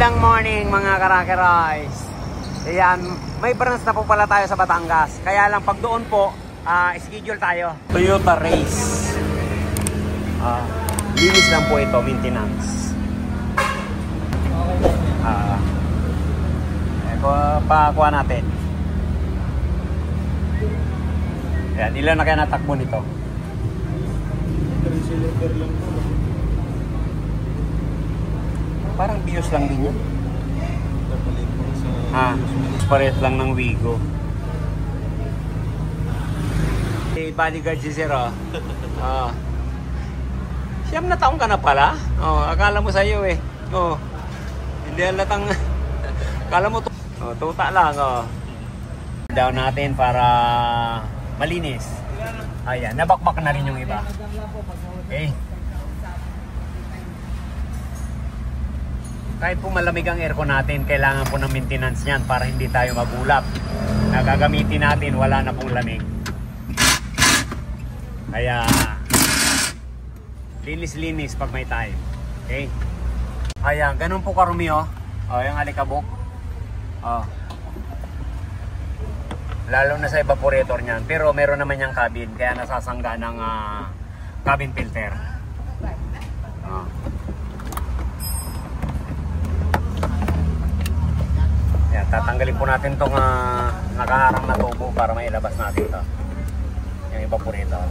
Magandang morning mga karakeroys. Ayan, may branch na po pala tayo sa Batangas. Kaya lang pag doon po, schedule tayo. Toyota Race. Linis lang po ito, maintenance. Pakuha natin. Ayan, ilan na kaya natakbo nito? Parang bios lang din yan. Parehas lang ng Wigo. Bodyguard si Sir, siyam na taong ka na pala. Akala mo sa'yo eh. Hindi halatang akala mo tuta lang. Down natin para malinis. Ayan, nabakbak na rin yung iba. Okay. Kahit po malamig ang aircon natin, kailangan po ng maintenance niyan para hindi tayo magulap. Nagagamitin natin, wala na pong lamig. Kaya linis-linis pag may time. Okay? Ayan, ganun po karumi yung alikabok. Lalo na sa evaporator niyan. Pero meron naman yung cabin, kaya nasasangga ng cabin filter. Ayan, tatanggalin po natin itong nakaharang na tubo para mailabas natin ito. Yung evaporator.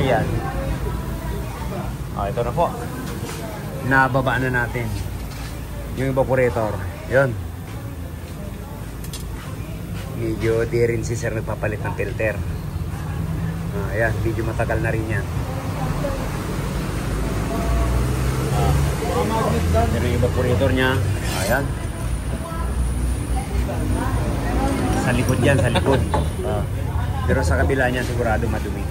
Ayan. Ito na po. Nababa na natin yung evaporator. Yun. Medyo di rin si Sir nagpapalit ng filter. Ayan, medyo matagal na rin yan. Pero yung evaporator niya, ayan. Sa likod yan, sa likod. Pero sa kabila niya sigurado madumi.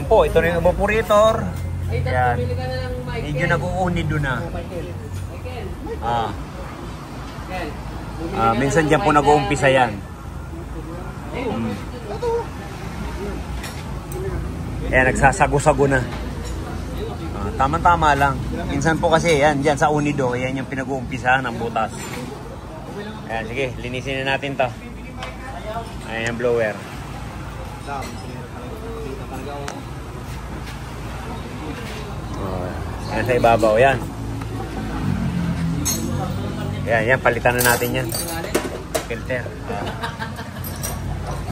Po, ito na yung evaporator. Ayan. Medyo nag-uunid doon na. Minsan dyan po nag-uumpisa yan. Ayan, nagsasago-sago na. Tama-tama lang. Minsan po kasi yan, dyan sa unido, yan yung pinag-uumpisa ng butas. Ayan, sige, linisin na natin to. Ayan yung blower. Ayan sa ibabaw, yan. Yan, palitan na natin yan. Filter.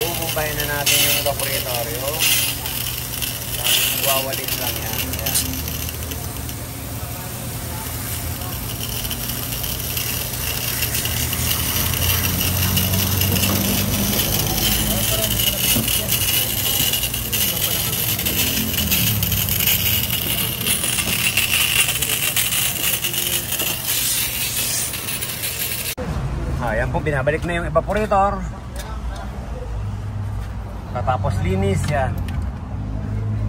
Bububayin na natin yung evaporator. Wawalit lang yan. Ayan. Ayan po, binabalik na yung evaporator. Katapos linis yan.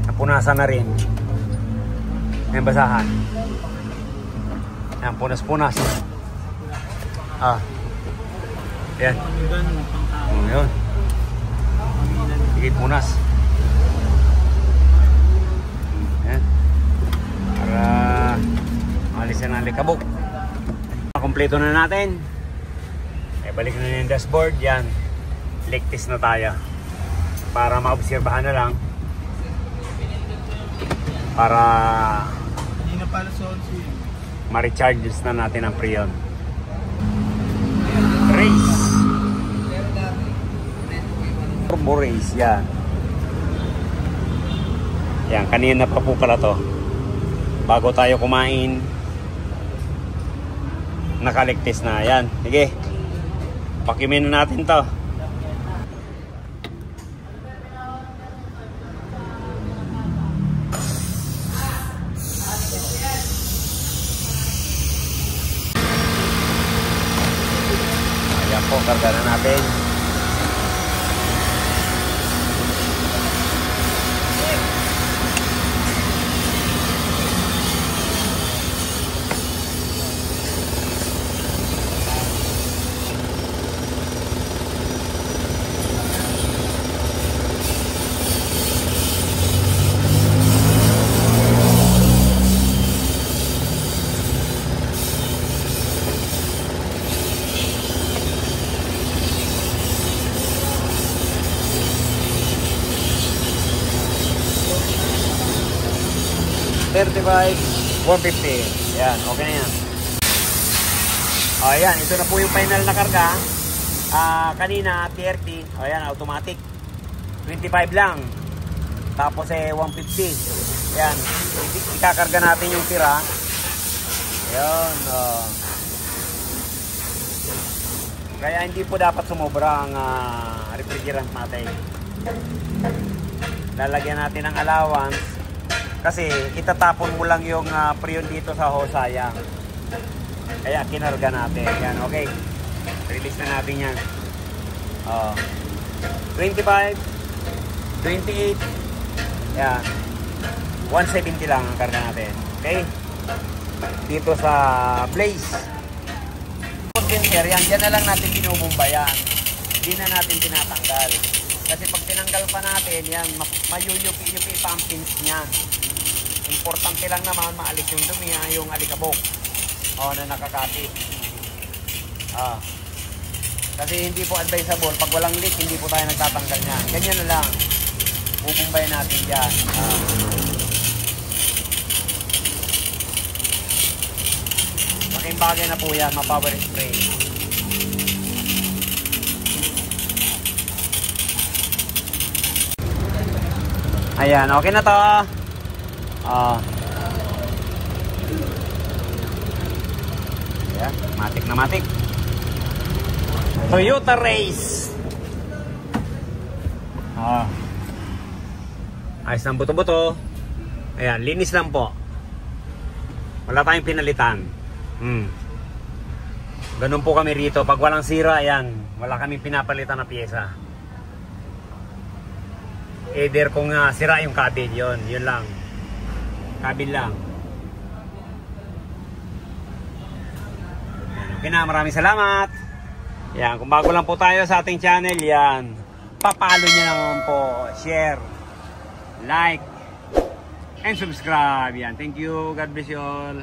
Napunasan na rin. Ayan, basahan. Ayan, punas-punas. Ayan. Ayan. Sige, punas. Ayan. Para malisan ang likabok. Kompleto na natin. Balik na yung dashboard, yan. Lake test na tayo. Para maobserbahan na lang. Para ma-recharge na natin ang Freon. Race. Turbo Race, yan. Yan, kanina pa po pala to. Bago tayo kumain, naka-lake test na, yan. Sige. Pakimin na natin to. Ayan po, karga na natin. 35, 150. Yan, okay na yan. Ayan, ito na po yung final na karga. Kanina 30. Ayan, automatic 25 lang. Tapos 150. Ayan, ikakarga natin yung tira. Ayan. Kaya hindi po dapat sumobra ang refrigerant natin. Lalagyan natin ng allowance kasi itatapon mo lang yung prion dito sa hosayang. Kaya kinarga natin. Yan, okay. Release na natin yan. 25, 28, yan. 170 lang ang karga natin. Okay? Dito sa Blaze. Condenser, yan. Diyan na lang natin binubumbayan. Hindi na natin tinatanggal. Kasi pag tinanggal pa natin, yan, mayuyupi-yupi pa ang pins niyan. Importante lang naman maalis yung dumi, yung alikabok. Na nakakapit. Kasi hindi po advisable. Pag walang leak, hindi po tayo nagtatanggal niyan. Ganyan na lang. Bubumbayan natin dyan. Malaking bagay na po yan. Ma-power spray. Ayan. Okay na to. Ayan. Matik na matik. Toyota Race. Ayos ng buto-buto. Ayan, linis lang po. Wala tayong pinalitan. Ganun po kami rito. Pag walang sira, ayan, wala kaming pinapalitan na pyesa. Either kung sira yung cabil, yun lang. Cabil lang. Okay na, maraming salamat. Yan, kung bago lang po tayo sa ating channel, yan, papalo nyo naman po, share, like, and subscribe. Yan, thank you. God bless you all.